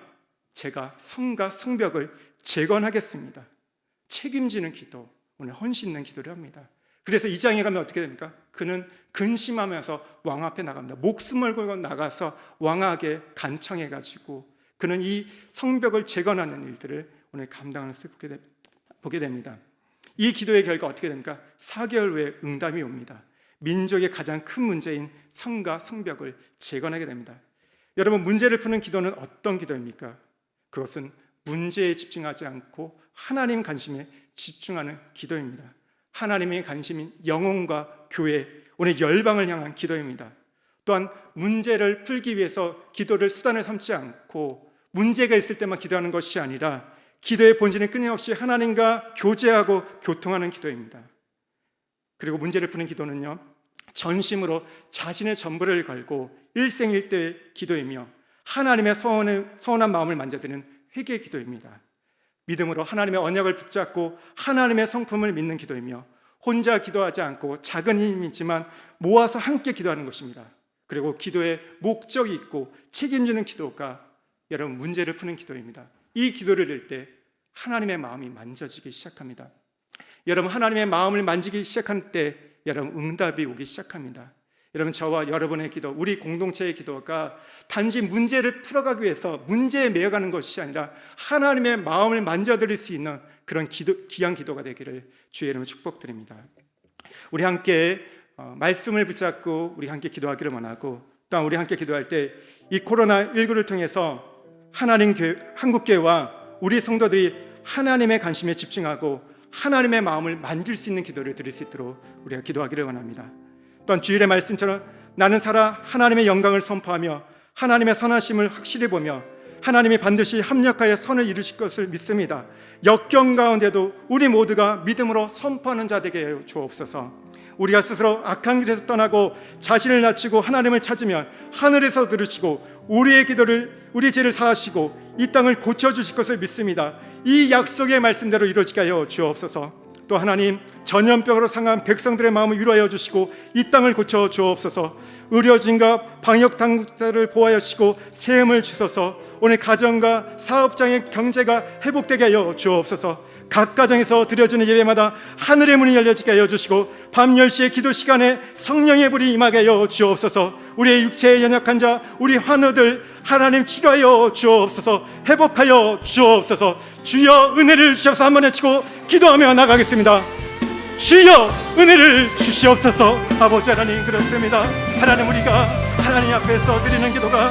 S3: 제가 성과 성벽을 재건하겠습니다. 책임지는 기도, 오늘 헌신 있는 기도를 합니다. 그래서 2장에 가면 어떻게 됩니까? 그는 근심하면서 왕 앞에 나갑니다. 목숨을 걸고 나가서 왕에게 간청해가지고 그는 이 성벽을 재건하는 일들을 오늘 감당할 수 보게 됩니다. 이 기도의 결과 어떻게 됩니까? 4개월 후에 응답이 옵니다. 민족의 가장 큰 문제인 성과 성벽을 재건하게 됩니다. 여러분 문제를 푸는 기도는 어떤 기도입니까? 그것은 문제에 집중하지 않고 하나님 관심에 집중하는 기도입니다. 하나님의 관심인 영혼과 교회, 오늘 열방을 향한 기도입니다. 또한 문제를 풀기 위해서 기도를 수단을 삼지 않고 문제가 있을 때만 기도하는 것이 아니라 기도의 본질은 끊임없이 하나님과 교제하고 교통하는 기도입니다. 그리고 문제를 푸는 기도는요, 전심으로 자신의 전부를 걸고 일생일대의 기도이며 하나님의 서운한 마음을 만져드는 회개의 기도입니다. 믿음으로 하나님의 언약을 붙잡고 하나님의 성품을 믿는 기도이며 혼자 기도하지 않고 작은 힘이지만 모아서 함께 기도하는 것입니다. 그리고 기도에 목적이 있고 책임지는 기도가 여러분 문제를 푸는 기도입니다. 이 기도를 드릴 때 하나님의 마음이 만져지기 시작합니다. 여러분 하나님의 마음을 만지기 시작할 때 여러분 응답이 오기 시작합니다. 여러분 저와 여러분의 기도, 우리 공동체의 기도가 단지 문제를 풀어가기 위해서 문제에 매여가는 것이 아니라 하나님의 마음을 만져드릴 수 있는 그런 귀한 기도가 되기를 주의 이름으로 축복드립니다. 우리 함께 말씀을 붙잡고 우리 함께 기도하기를 원하고, 또한 우리 함께 기도할 때 이 코로나19를 통해서 한국교회와 우리 성도들이 하나님의 관심에 집중하고 하나님의 마음을 만질 수 있는 기도를 드릴 수 있도록 우리가 기도하기를 원합니다. 또한 주일의 말씀처럼 나는 살아 하나님의 영광을 선포하며 하나님의 선하심을 확실히 보며 하나님이 반드시 합력하여 선을 이루실 것을 믿습니다. 역경 가운데도 우리 모두가 믿음으로 선포하는 자 되게 하여 주옵소서. 우리가 스스로 악한 길에서 떠나고 자신을 낮추고 하나님을 찾으면 하늘에서 들으시고 우리의 기도를, 우리 죄를 사하시고 이 땅을 고쳐주실 것을 믿습니다. 이 약속의 말씀대로 이루어지게 하여 주옵소서. 또 하나님 전염병으로 상한 백성들의 마음을 위로하여 주시고 이 땅을 고쳐 주옵소서. 의료진과 방역 당국자를 보호하여 주시고 세움을 주소서. 오늘 가정과 사업장의 경제가 회복되게 하여 주옵소서. 각 가정에서 드려지는 예배마다 하늘의 문이 열려지게 하여 주시고 밤 10시의 기도 시간에 성령의 불이 임하게 하여 주옵소서. 우리의 육체에 연약한 자, 우리 환우들 하나님 치료하여 주옵소서. 회복하여 주옵소서. 주여 은혜를 주셔서 한번 외치고 기도하며 나가겠습니다. 주여 은혜를 주시옵소서. 아버지 하나님, 그렇습니다. 하나님 우리가 하나님 앞에서 드리는 기도가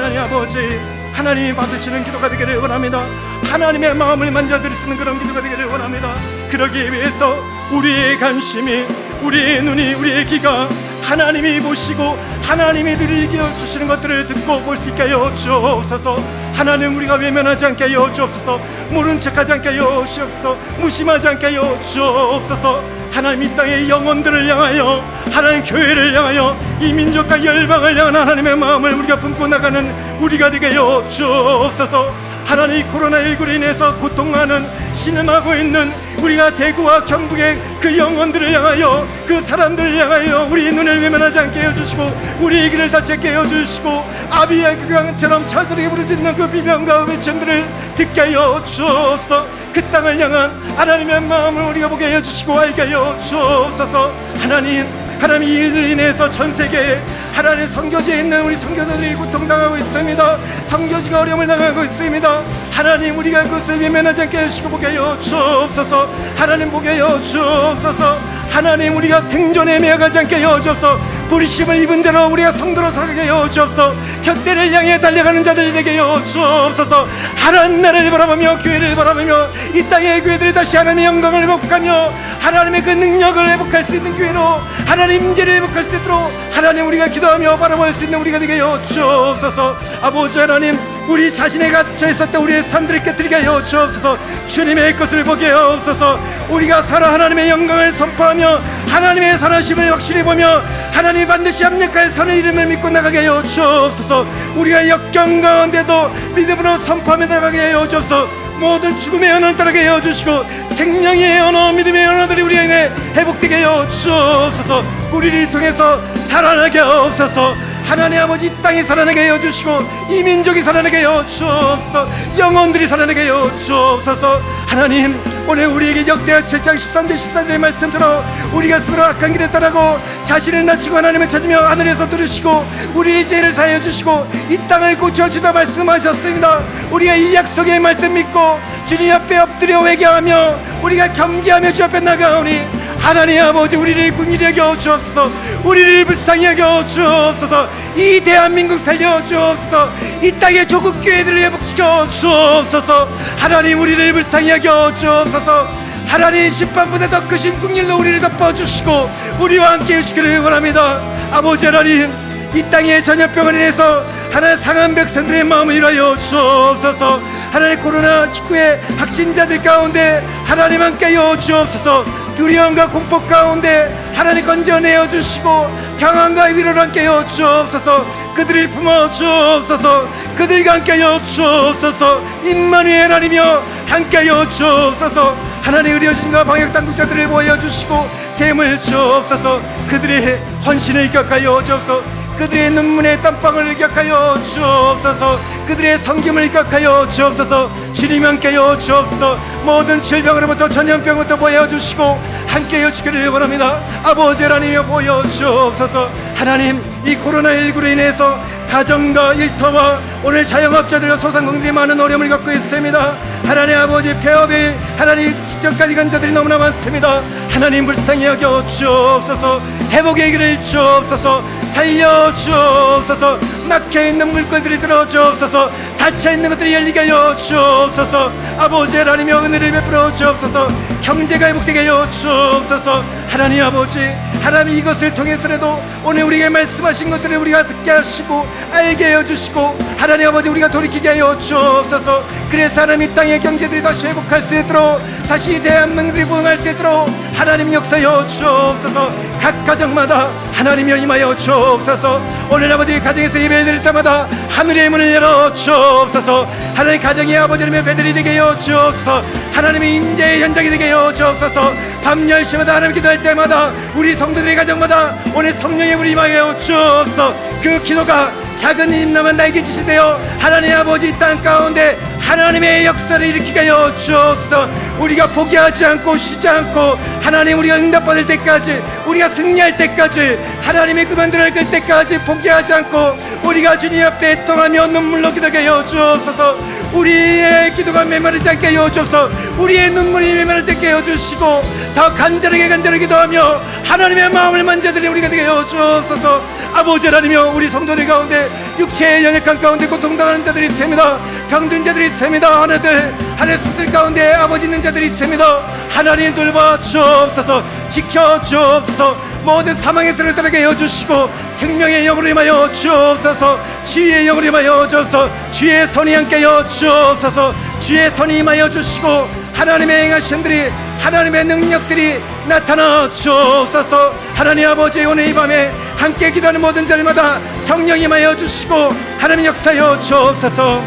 S3: 하나님 아버지, 하나님이 받으시는 기도가 되기를 원합니다. 하나님의 마음을 만져드릴 수 있는 그런 기도가 되기를 원합니다. 그러기 위해서 우리의 관심이, 우리의 눈이, 우리의 귀가 하나님이 보시고 하나님이 들려 주시는 것들을 듣고 볼 수 있게 하여 주옵소서. 하나님, 우리가 외면하지 않게 하여 주옵소서. 모른 척하지 않게 하여 주옵소서. 무심하지 않게 하여 주옵소서. 하나님, 이 땅의 영혼들을 향하여, 하나님 교회를 향하여, 이 민족과 열방을 향한 하나님의 마음을 우리가 품고 나가는 우리가 되게 하여 주옵소서. 하나님, 코로나19로 인해서 고통하는, 신음하고 있는 우리가 대구와 경북의 그 영혼들을 향하여, 그 사람들을 향하여 우리 눈을 외면하지 않게 해주시고 우리의 길을 닫지 않게 해주시고 아비의 그 강처럼 차저리게 부르짖는 그 비명과 외침들을 듣게 하여 주옵소서. 그 땅을 향한 하나님의 마음을 우리가 보게 해주시고 알게 하여 주옵소서. 하나님, 하나님, 이 일을 인해서 전 세계에 하나님 선교지에 있는 우리 선교사들이 고통당하고 있습니다. 선교지가 어려움을 당하고 있습니다. 하나님, 우리가 그것을 외면하지 않게 해주시고 보게 하여 주옵소서. 하나님, 보게 하여 주옵소서. 하나님, 우리가 생존에 매여가지 않게 하여 주옵소서. 부르심을 입은 대로 우리가 성도로 살아가게 하여 주옵소서. 격대를 향해 달려가는 자들이 되게 하여 주옵소서. 하나님 나라를 바라보며 교회를 바라보며 이 땅의 교회들이 다시 하나님의 영광을 회복하며 하나님의 그 능력을 회복할 수 있는 교회로, 하나님 임재를 회복할 수 있도록 하나님 우리가 기도하며 바라볼 수 있는 우리가 되게 하여 주옵소서. 아버지 하나님, 우리 자신의 갇혀 있었던 우리의 산들을 깨뜨리게 하여 주옵소서. 주님의 것을 보게 하옵소서. 우리가 살아 하나님의 영광을 선포하며 하나님의 선하심을 확실히 보며 하나님 반드시 합력할 선의 이름을 믿고 나가게 하여 주옵소서. 우리가 역경 가운데도 믿음으로 선포하며 나가게 하여 주옵소서. 모든 죽음의 언어를 따르게 하여 주시고 생명의 언어, 믿음의 언어들이 우리 안에 회복되게 하여 주옵소서. 우리를 통해서 살아나게 하옵소서. 하나님 아버지, 이 땅이 살아나게 하여 주시고 이 민족이 살아나게 하여 주옵소서. 영혼들이 살아나게 하여 주옵소서. 하나님, 오늘 우리에게 역대하 7장 13절 14절의 말씀대로 우리가 스스로 악한 길에 따라고 자신을 낮추고 하나님을 찾으며 하늘에서 들으시고 우리의 죄를 사하여 주시고 이 땅을 고쳐주다 말씀하셨습니다. 우리가 이 약속의 말씀 믿고 주님 앞에 엎드려 회개하며 우리가 겸기하며 주 앞에 나가오니 하나님 아버지, 우리를 긍휼히 여겨 주옵소서. 우리를 불쌍히 여겨 주옵소서. 이 대한민국 살려 주옵소서. 이 땅의 조국 교회들을 회복시켜 주옵소서. 하나님, 우리를 불쌍히 여겨 주옵소서. 하나님, 심판보다 더 크신 긍휼로 우리를 덮어주시고 우리와 함께 해주시기를 원합니다. 아버지 하나님, 이 땅의 전염병을 인해서 하나님 상한 백성들의 마음을 위하여 주옵소서. 하나님, 코로나19의 확진자들 가운데 하나님 함께 하여 주옵소서. 두려움과 공포 가운데 하나님 건져내어 주시고 평안과 위로를 함께 하여 주옵소서. 그들을 품어 주옵소서. 그들과 함께 하여 주옵소서. 임마누엘 하나님이여 함께 하여 주옵소서. 하나님, 의료진과 방역당국자들을 모여 주시고 샘을 주옵소서. 그들의 헌신을 기억하여 주옵소서. 그들의 눈물의 땀방울을 기억하여 주옵소서. 그들의 섬김을 기억하여 주옵소서. 주님 함께하여 주옵소서. 모든 질병으로부터 전염병부터 보여 주시고 함께하여 주기를 원합니다. 아버지 하나님이여 보여 주옵소서. 하나님, 이 코로나19로 인해서 가정과 일터와 오늘 자영업자들과 소상공인들이 많은 어려움을 겪고 있습니다. 하나님 아버지, 폐업에 하나님 직전까지 간 자들이 너무나 많습니다. 하나님, 불쌍히 여겨 주옵소서. 회복의 길을 주옵소서. 살려 주옵소서. 막혀있는 물건들이 들어 주옵소서. 닫혀있는 것들이 열리게 하여 주옵소서. 아버지 하나님의 은혜를 베풀어 주옵소서. 경제가 회복되게 하여 주옵소서. 하나님 아버지, 하나님 이것을 통해서라도 오늘 우리에게 말씀하신 것들을 우리가 듣게 하시고 알게 하여 주시고 하나님 아버지, 우리가 돌이키게 하여 주옵소서. 그래서 하나님 이 땅의 경제들이 다시 회복할 수 있도록, 다시 대한민국이 부흥할 수 있도록 하나님 역사여 주옵소서. 각 가정마다 하나님여 임하여 주옵소서. 오늘 아버지 가정에서 예배를 드릴 때마다 하늘의 문을 열어 주옵소서. 하나님 가정의 아버지 하나님의 배들이 되게 하여 주옵소서. 하나님의 임재의 현장이 되게 하여 주옵소서. 밤 10시마다 하나님 기도할 때마다 우리 성도들의 가정마다 오늘 성령의 불이 임하여 주옵소서. 그 기도가 작은 힘나만 날개짓이되어 하나님 아버지 이 땅 가운데 하나님의 역사를 일으키게 하여 주옵소서. 우리가 포기하지 않고 쉬지 않고 하나님, 우리가 응답받을 때까지, 우리가 승리할 때까지, 하나님의 그만들을 끌 때까지 포기하지 않고 우리가 주님 앞에 애통하며 눈물로 기도하게 하여 주옵소서. 우리의 기도가 메마르지 않게 하여 주옵소서. 우리의 눈물이 메마르지 않게 하여 주시고 더 간절하게 기도하며 하나님의 마음을 만져드리는 우리가 되게 하여 주옵소서. 아버지 하나님이여, 우리 성도들 가운데 육체의 연약한 가운데 고통당하는 자들이 있습니다. 병든 자들이 있습니다. 하늘 수술 가운데 아버지 있는 자들이 있습니다. 하나님 돌봐 주옵소서, 지켜 주옵소서. 모든 사망의 수를 떠나게 하여 주시고 생명의 영으로 임하여 주옵소서. 주의 영으로 임하여 주옵소서. 주의 손이 함께 하여 주옵소서. 주의 손이 임하여 주시고 하나님의 행하심들이, 하나님의 능력들이 나타나 주옵소서. 하나님 아버지, 오늘 이 밤에 함께 기도하는 모든 자들마다 성령 임하여 주시고 하나님 역사하여 주옵소서.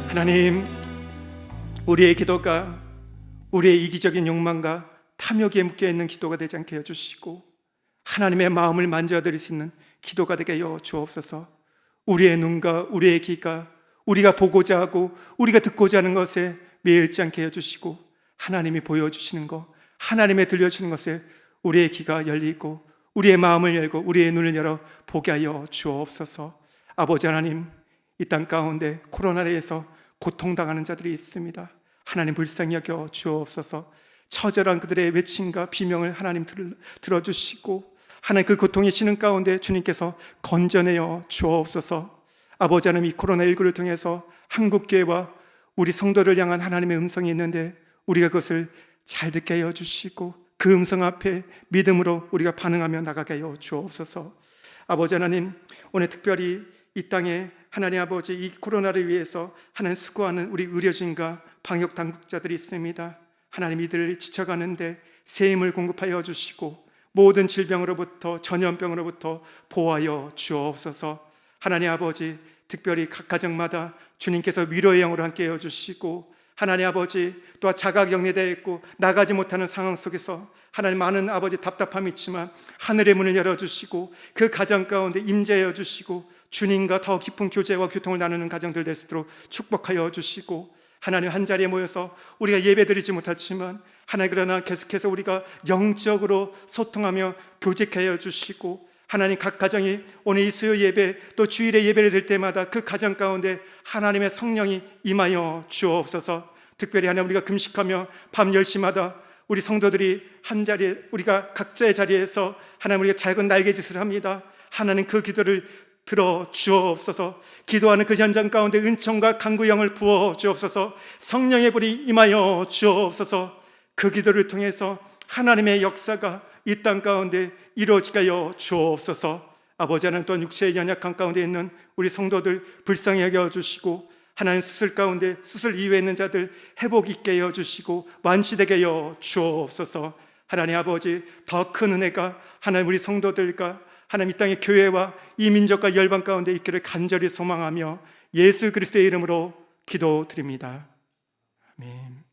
S3: 하나님, 우리의 기도가 우리의 이기적인 욕망과 탐욕에 묶여있는 기도가 되지 않게 해주시고 하나님의 마음을 만져드릴 수 있는 기도가 되게 하여 주옵소서. 우리의 눈과 우리의 귀가 우리가 보고자 하고 우리가 듣고자 하는 것에 매여있지 않게 해주시고 하나님이 보여주시는 것, 하나님의 들려주시는 것에 우리의 귀가 열리고 우리의 마음을 열고 우리의 눈을 열어 보게 하여 주옵소서. 아버지 하나님, 이 땅 가운데 코로나로 인해서 고통당하는 자들이 있습니다. 하나님 불쌍히 여겨 주옵소서. 처절한 그들의 외침과 비명을 하나님 들어주시고 하나님 그 고통이 치는 가운데 주님께서 건져내어 주옵소서. 아버지 하나님, 이 코로나19를 통해서 한국교회와 우리 성도를 향한 하나님의 음성이 있는데 우리가 그것을 잘 듣게 하여 주시고 그 음성 앞에 믿음으로 우리가 반응하며 나가게 하여 주옵소서. 아버지 하나님, 오늘 특별히 이 땅에 하나님 아버지 이 코로나를 위해서 하나님 수고하는 우리 의료진과 방역 당국자들이 있습니다. 하나님, 이들을 지쳐가는데 새 힘을 공급하여 주시고 모든 질병으로부터 전염병으로부터 보호하여 주옵소서. 하나님 아버지, 특별히 각 가정마다 주님께서 위로의 영으로 함께 해주시고 하나님 아버지, 또한 자가격리되어 있고 나가지 못하는 상황 속에서 하나님 많은 아버지 답답함이 있지만 하늘의 문을 열어주시고 그 가정 가운데 임재하여 주시고 주님과 더 깊은 교제와 교통을 나누는 가정들 될 수 있도록 축복하여 주시고 하나님, 한 자리에 모여서 우리가 예배드리지 못했지만 하나님 그러나 계속해서 우리가 영적으로 소통하며 교제하여 주시고 하나님, 각 가정이 오늘 이 수요 예배 또 주일에 예배를 드릴 때마다 그 가정 가운데 하나님의 성령이 임하여 주옵소서. 특별히 하나님, 우리가 금식하며 밤 10시마다 우리 성도들이 한 자리에, 우리가 각자의 자리에서 하나님 우리가 작은 날개짓을 합니다. 하나님, 그 기도를 들어 주옵소서. 기도하는 그 현장 가운데 은총과 간구영을 부어 주옵소서. 성령의 불이 임하여 주옵소서. 그 기도를 통해서 하나님의 역사가 이 땅 가운데 이루어지게 하여 주옵소서. 아버지 하나님, 또한 육체의 연약한 가운데 있는 우리 성도들 불쌍히 여겨 주시고 하나님, 수술 가운데 수술 이후에 있는 자들 회복 있게 하여 주시고 완치되게 하여 주옵소서. 하나님 아버지, 더 큰 은혜가 하나님 우리 성도들과 하나님 이 땅의 교회와 이 민족과 열방 가운데 있기를 간절히 소망하며 예수 그리스도의 이름으로 기도드립니다. 아멘.